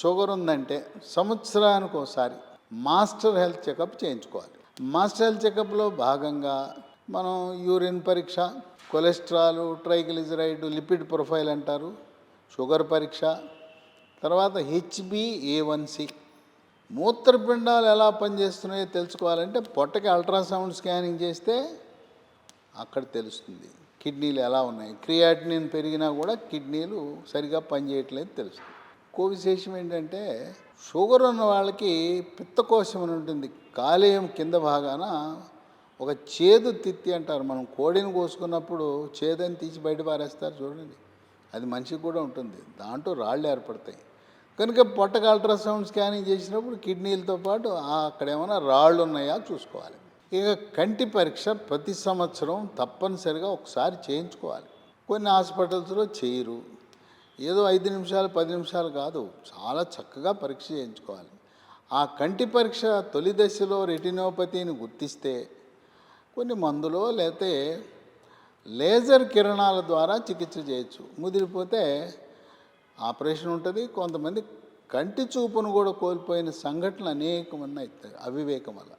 Sugar ఉందంటే సంవత్సరానికి ఒకసారి మాస్టర్ హెల్త్ చెకప్ చేయించుకోవాలి. మాస్టర్ హెల్త్ చెకప్లో భాగంగా మనం యూరిన్ పరీక్ష, కొలెస్ట్రాల్, ట్రైగ్లిజరైడ్, లిపిడ్ ప్రొఫైల్ అంటారు, షుగర్ పరీక్ష, తర్వాత HbA1c, మూత్రపిండాలు ఎలా పనిచేస్తున్నాయో తెలుసుకోవాలంటే పొట్టకి అల్ట్రాసౌండ్ స్కానింగ్ చేస్తే అక్కడ తెలుస్తుంది. కిడ్నీలు ఎలా ఉన్నాయి, క్రియాటినిన్ పెరిగినా కూడా కిడ్నీలు సరిగా పనిచేయట్లేదు తెలుస్తుంది. ఇంకో విశేషం ఏంటంటే షుగర్ ఉన్న వాళ్ళకి పిత్తకోశం అని ఉంటుంది, కాలేయం కింద భాగాన ఒక చేదు తిత్తి అంటారు. మనం కోడిని కోసుకున్నప్పుడు చేదని తీసి బయట పారేస్తారు చూడండి, అది మనిషికి కూడా ఉంటుంది. దాంట్లో రాళ్ళు ఏర్పడతాయి. కనుక పొట్టకు అల్ట్రాసౌండ్ స్కానింగ్ చేసినప్పుడు కిడ్నీలతో పాటు అక్కడ ఏమైనా రాళ్ళు ఉన్నాయా చూసుకోవాలి. ఇక కంటి పరీక్ష ప్రతి సంవత్సరం తప్పనిసరిగా ఒకసారి చేయించుకోవాలి. కొన్ని హాస్పిటల్స్లో చేయరు. ఏదో 5 నిమిషాలు 10 నిమిషాలు కాదు, చాలా చక్కగా పరీక్ష చేయించుకోవాలి. ఆ కంటి పరీక్ష తొలి దశలో రెటినోపతిని గుర్తిస్తే కొన్ని మందులో లేకపోతే లేజర్ కిరణాల ద్వారా చికిత్స చేయొచ్చు. ముదిరిపోతే ఆపరేషన్ ఉంటుంది. కొంతమంది కంటి చూపును కూడా కోల్పోయిన సంఘటనలు అనేకమన్నాయి అవివేకం వల్ల.